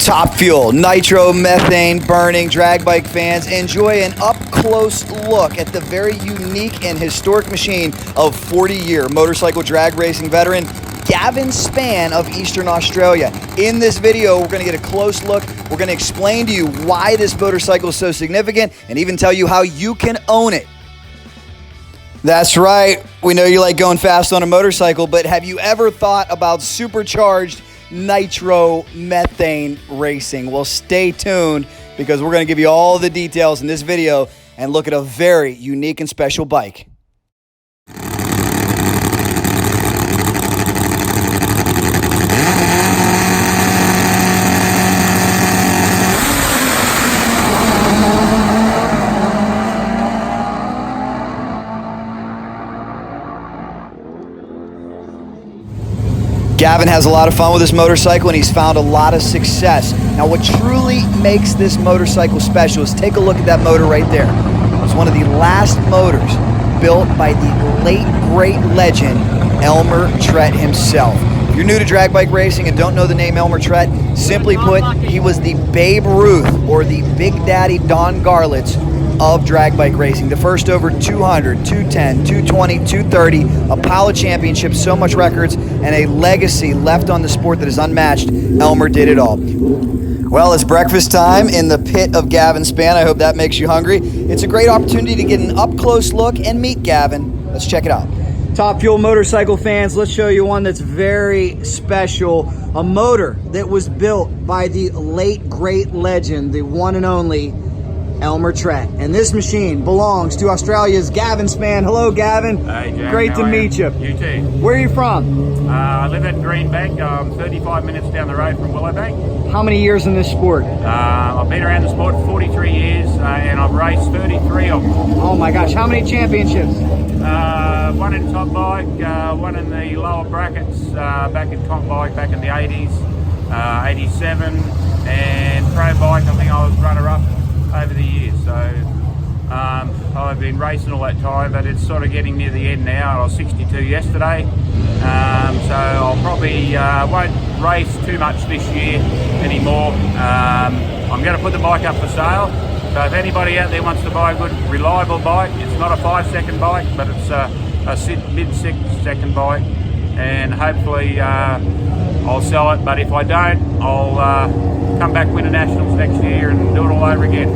Top Fuel nitromethane burning drag bike fans, enjoy an up-close look at the very unique and historic machine of 40-year motorcycle drag racing veteran Gavin Spann of Eastern Australia. In this video, we're going to get a close look. We're going to explain to you why this motorcycle is so significant and even tell you how you can own it. That's right. We know you like going fast on a motorcycle, but have you ever thought about supercharged nitromethane racing? Well, stay tuned because we're going to give you all the details in this video and look at a very unique and special bike. Gavin has a lot of fun with this motorcycle and he's found a lot of success. Now what truly makes this motorcycle special is take a look at that motor right there. It's one of the last motors built by the late great legend Elmer Trett himself. If you're new to drag bike racing and don't know the name Elmer Trett, simply put, he was the Babe Ruth or the Big Daddy Don Garlits of drag bike racing. The first over 200, 210, 220, 230, a pile of championships, so much records, and a legacy left on the sport that is unmatched. Elmer did it all. Well, it's breakfast time in the pit of Gavin Spann. I hope that makes you hungry. It's a great opportunity to get an up-close look and meet Gavin. Let's check it out. Top Fuel motorcycle fans, let's show you one that's very special. A motor that was built by the late great legend, the one and only Elmer Trett. And this machine belongs to Australia's Gavin Spann. Hello, Gavin. Hey, Jack. Great to meet you. You too. Where are you from? I live at Greenbank. I'm 35 minutes down the road from Willowbank. How many years in this sport? I've been around the sport for 43 years and I've raced 33 of them. Oh my gosh, how many championships? One in top bike, one in the lower brackets, back in comp bike back in the 80s, 87, and pro bike I think I was runner-up over the years. So I've been racing all that time, but it's sort of getting near the end now. I was 62 yesterday, so I'll probably won't race too much this year anymore. I'm going to put the bike up for sale, so if anybody out there wants to buy a good reliable bike, it's not a 5-second bike, but it's a mid-6-second bike, and hopefully I'll sell it. But if I don't, I'll come back Winter Nationals next year and do it all over again.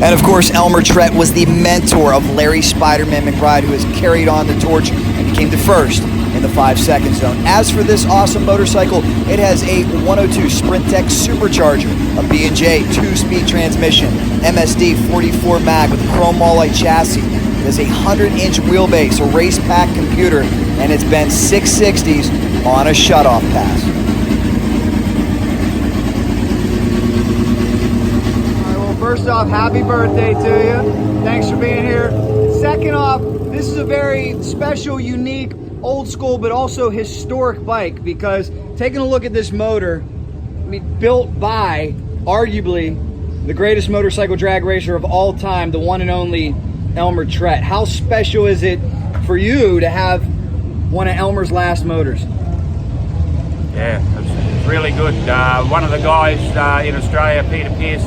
And of course, Elmer Trett was the mentor of Larry Spider-Man McBride, who has carried on the torch and became the first in the 5-second zone. As for this awesome motorcycle, it has a 102 sprintex supercharger, a B&J 2-speed transmission, MSD 44 mag with a chrome moly chassis. It has a 100-inch wheelbase, a Racepack computer, and it's been 660s on a shutoff pass. First off, happy birthday to you. Thanks for being here. Second off, this is a very special, unique, old school, but also historic bike because taking a look at this motor, I mean, built by arguably the greatest motorcycle drag racer of all time, the one and only Elmer Trett. How special is it for you to have one of Elmer's last motors? Yeah, it's really good. One of the guys in Australia, Peter Pierce,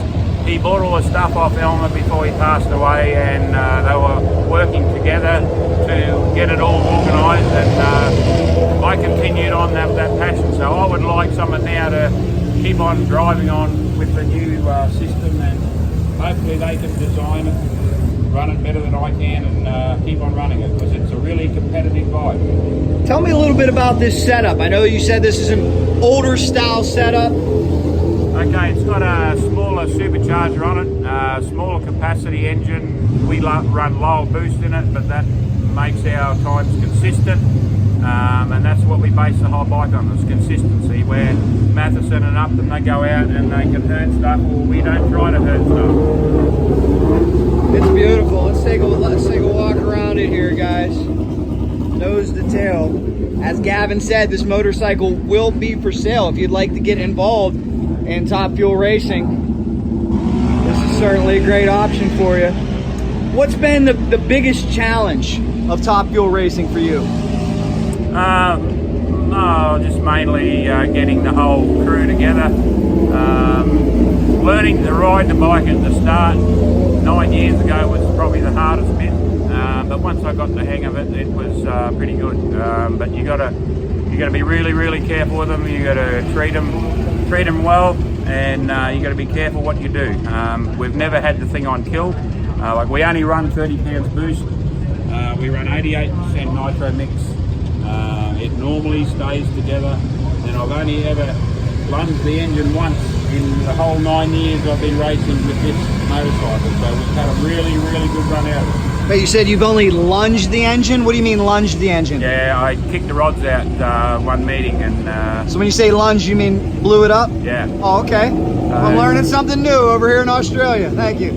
he bought all the stuff off Elmer before he passed away, and they were working together to get it all organised, and I continued on that passion. So I would like someone now to keep on driving on with the new system, and hopefully they can design it, run it better than I can, and keep on running it because it's a really competitive bike. Tell me a little bit about this setup. I know you said this is an older style setup. Okay, it's got a smaller supercharger on it, smaller capacity engine. We run lower boost in it, but that makes our times consistent, and that's what we base the whole bike on, is consistency, where Matheson and Upton, they go out and they can hurt stuff, or we don't try to hurt stuff. It's beautiful. Let's take a walk around it here, guys. Nose to tail. As Gavin said, this motorcycle will be for sale. If you'd like to get involved in Top Fuel racing, this is certainly a great option for you. What's been the biggest challenge of Top Fuel racing for you? Just mainly getting the whole crew together. learning to ride the bike at the start 9 years ago was probably the hardest bit, but once I got the hang of it, it was pretty good. But you got to be really, really careful with them. You got to treat them well, and you got to be careful what you do. We've never had the thing on kill. Like we only run 30 pounds boost. We run 88% nitro mix. It normally stays together, and I've only ever lunged the engine once in the whole 9 years I've been racing with this motorcycle. So we've had a really, really good run out of it. But you said you've only lunged the engine? What do you mean lunged the engine? Yeah, I kicked the rods out one meeting, and so when you say lunged, you mean blew it up? Yeah. Oh, okay. I'm learning something new over here in Australia. Thank you.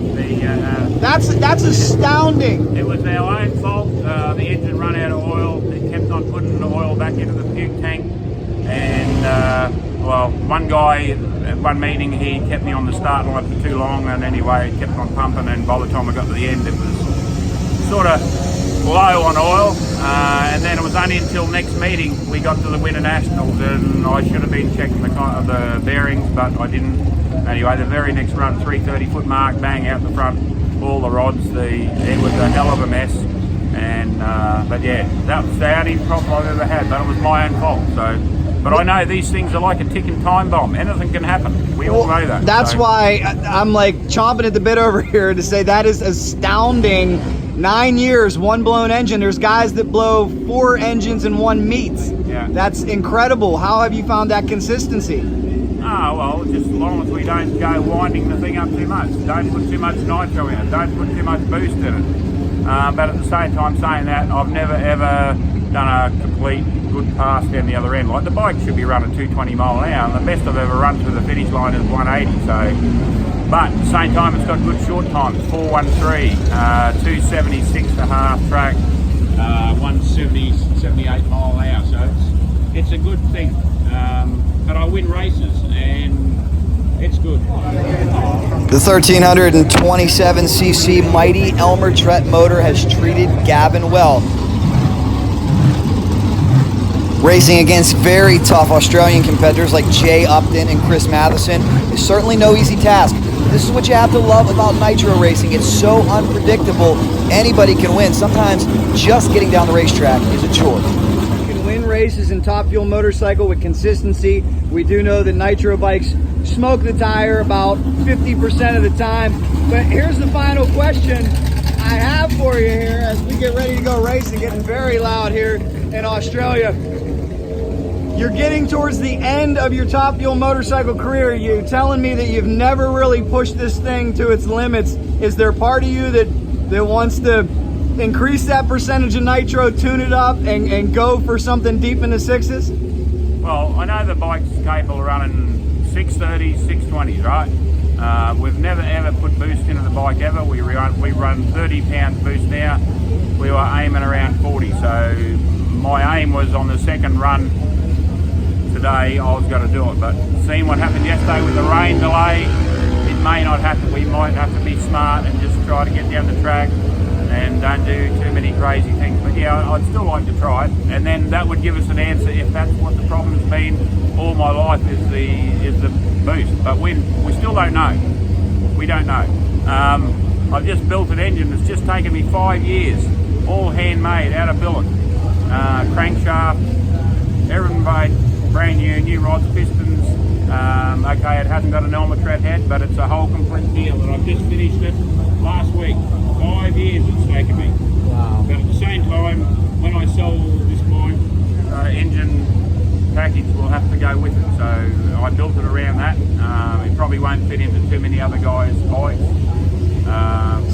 That's astounding. It was our own fault. The engine ran out of oil. It kept on putting the oil back into the puke tank, and well, one guy at one meeting, he kept me on the start line for too long, and anyway, it kept on pumping, and by the time I got to the end, it was sort of low on oil, and then it was only until next meeting we got to the Winter Nationals, and I should have been checking the bearings, but I didn't. Anyway, the very next run, 330 foot mark, bang out the front, all the rods. It was a hell of a mess, and but yeah, that was the only problem I've ever had, but it was my own fault. So, but I know these things are like a ticking time bomb. Anything can happen. We all know that. That's why I'm like chomping at the bit over here to say that is astounding. 9 years, one blown engine. There's guys that blow 4 engines and one meets. Yeah. That's incredible. How have you found that consistency? Oh, well, just as long as we don't go winding the thing up too much. Don't put too much nitro in it. Don't put too much boost in it. But at the same time, saying that, I've never ever done a complete good pass down the other end. Like the bike should be running 220 mile an hour, and the best I've ever run through the finish line is 180. So, but at the same time, it's got good short times: 413, 276 to half track, 170, 78 mile an hour. So it's a good thing. But I win races, and it's good. The 1327cc mighty Elmer Trett motor has treated Gavin well. Racing against very tough Australian competitors like Jay Upton and Chris Matheson is certainly no easy task. This is what you have to love about nitro racing. It's so unpredictable. Anybody can win. Sometimes just getting down the racetrack is a chore. You can win races in Top Fuel motorcycle with consistency. We do know that nitro bikes smoke the tire about 50% of the time. But here's the final question I have for you here as we get ready to go racing, getting very loud here in Australia. You're getting towards the end of your Top Fuel motorcycle career. You're telling me that you've never really pushed this thing to its limits. Is there part of you that wants to increase that percentage of nitro, tune it up, and go for something deep in the sixes? Well, I know the bike's capable of running 630s, 620s, right? We've never ever put boost into the bike ever. We run 30 pounds boost now. We were aiming around 40, so my aim was on the second run today I was going to do it, but seeing what happened yesterday with the rain delay, it may not happen. We might have to be smart and just try to get down the track and don't do too many crazy things. But yeah, I'd still like to try it, and then that would give us an answer if that's what the problem's been all my life is the boost. But we still don't know. We don't know. I've just built an engine that's just taken me 5 years, all handmade out of billet, crankshaft, everything made brand new rods, pistons. Okay, it hasn't got an Elmer Trett head, but it's a whole complete deal, and I've just finished it last week. 5 years it's taken me. Wow. But at the same time, when I sell this bike, engine package will have to go with it. So I built it around that. It probably won't fit into too many other guys' bikes.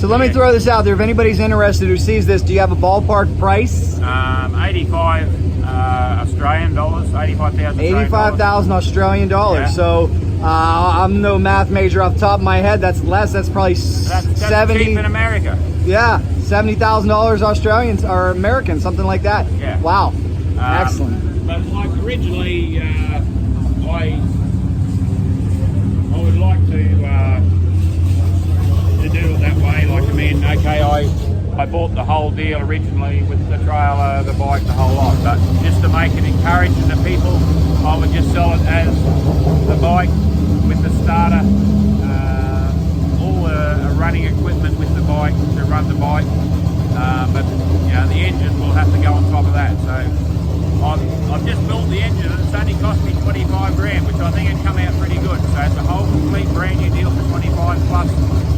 So let me throw this out there. If anybody's interested who sees this, do you have a ballpark price? 85 Australian dollars, 85,000 85,000 Australian dollars. Yeah. So I'm no math major off the top of my head. That's less. That's probably that's 70. cheap in America. Yeah, $70,000 Australians or American, something like that. Yeah. Wow. Excellent. But like originally, I would like to do it that way. Like I mean, okay, I bought the whole deal originally with the trailer, the bike, the whole lot. But just to make it encouraging to people, I would just sell it as the bike with the starter, the running equipment with the bike to run the bike, but you know, the engine will have to go on top of that. So I've just built the engine and it's only cost me 25 grand, which I think it come out pretty good. So it's a whole complete brand new deal for 25 plus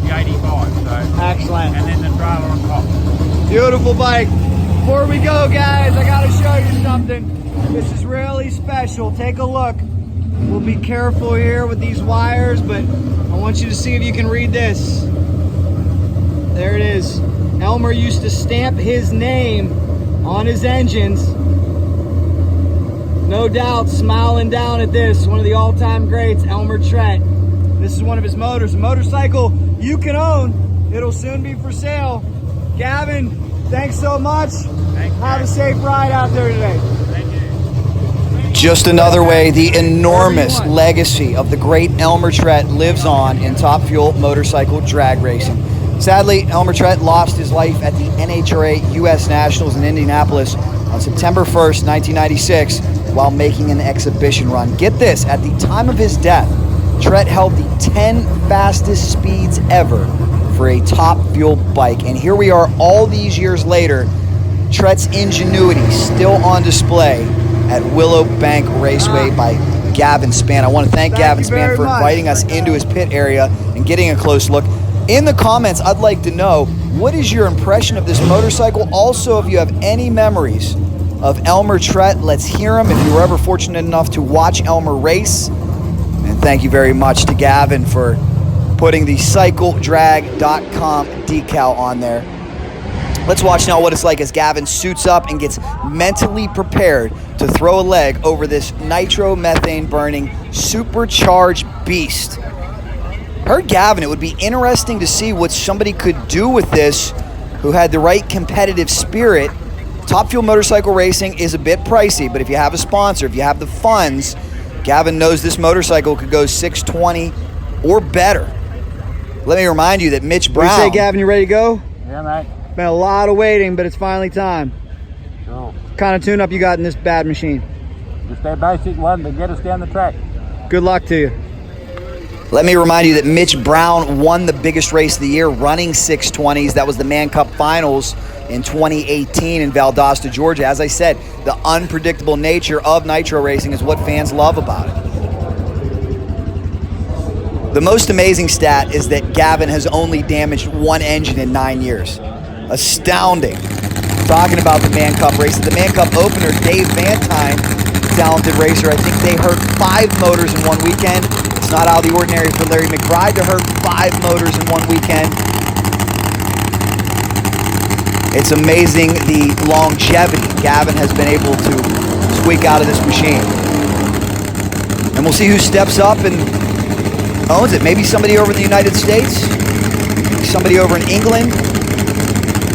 the 85. So Excellent. and then the trailer on top. Beautiful bike. Before we go, guys, I gotta show you something. This is really special. Take a look. We'll be careful here with these wires, but I want you to see if you can read this. There it is. Elmer used to stamp his name on his engines. No doubt smiling down at this. One of the all-time greats, Elmer Trett. This is one of his motors. A motorcycle you can own. It'll soon be for sale. Gavin, thanks so much. Have a safe ride out there today. Thank you. Just another way the enormous legacy of the great Elmer Trett lives on in Top Fuel motorcycle drag racing. Sadly, Elmer Trett lost his life at the NHRA US Nationals in Indianapolis on September 1st, 1996, while making an exhibition run. Get this, at the time of his death, Trett held the 10 fastest speeds ever for a Top Fuel bike. And here we are all these years later, Trett's ingenuity still on display at Willow Bank Raceway by Gavin Spann. I want to thank Gavin Spann for inviting us into his pit area and getting a close look. In the comments, I'd like to know, what is your impression of this motorcycle? Also, if you have any memories of Elmer Trett, let's hear them. If you were ever fortunate enough to watch Elmer race. And thank you very much to Gavin for putting the Cycledrag.com decal on there. Let's watch now what it's like as Gavin suits up and gets mentally prepared to throw a leg over this nitromethane burning supercharged beast. Heard Gavin, it would be interesting to see what somebody could do with this who had the right competitive spirit. Top Fuel motorcycle racing is a bit pricey, but if you have a sponsor, if you have the funds, Gavin knows this motorcycle could go 620 or better. Let me remind you that Mitch Brown... What do you say, Gavin? You ready to go? Yeah, mate. Been a lot of waiting, but it's finally time. Cool. What kind of tune-up you got in this bad machine? Just a basic one to get us down the track. Good luck to you. Let me remind you that Mitch Brown won the biggest race of the year, running 620s. That was the Man Cup Finals in 2018 in Valdosta, Georgia. As I said, the unpredictable nature of nitro racing is what fans love about it. The most amazing stat is that Gavin has only damaged one engine in 9 years. Astounding. Talking about the Man Cup races, the Man Cup opener, Dave Vantine, talented racer, I think they hurt 5 motors in one weekend. It's not out of the ordinary for Larry McBride to hurt 5 motors in one weekend. It's amazing the longevity Gavin has been able to squeak out of this machine. And we'll see who steps up and owns it. Maybe somebody over in the United States, somebody over in England,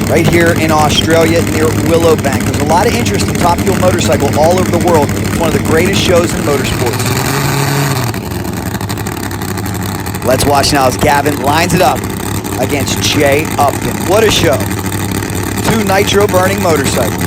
right here in Australia near Willow Bank. There's a lot of interest in Top Fuel motorcycle all over the world. It's one of the greatest shows in motorsports. Let's watch now as Gavin lines it up against Jay Upton. What a show. 2 nitro burning motorcycles.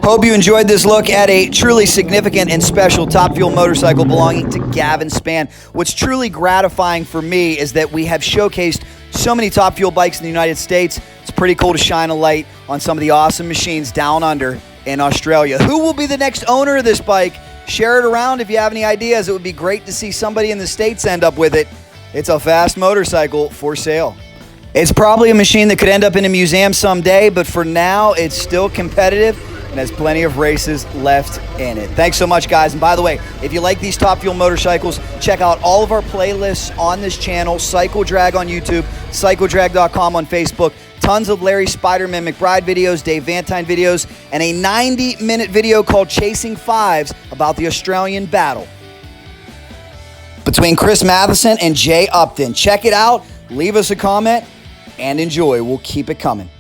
Hope you enjoyed this look at a truly significant and special Top Fuel motorcycle belonging to Gavin Spann. What's truly gratifying for me is that we have showcased so many Top Fuel bikes in the United States. It's pretty cool to shine a light on some of the awesome machines down under in Australia. Who will be the next owner of this bike? Share it around if you have any ideas. It would be great to see somebody in the States end up with it. It's a fast motorcycle for sale. It's probably a machine that could end up in a museum someday, but for now, it's still competitive and has plenty of races left in it. Thanks so much, guys. And by the way, if you like these Top Fuel motorcycles, check out all of our playlists on this channel, Cycledrag on YouTube, cycledrag.com on Facebook, tons of Larry Spider-Man McBride videos, Dave Vantine videos, and a 90-minute video called Chasing Fives about the Australian battle between Chris Matheson and Jay Upton. Check it out, leave us a comment, and enjoy. We'll keep it coming.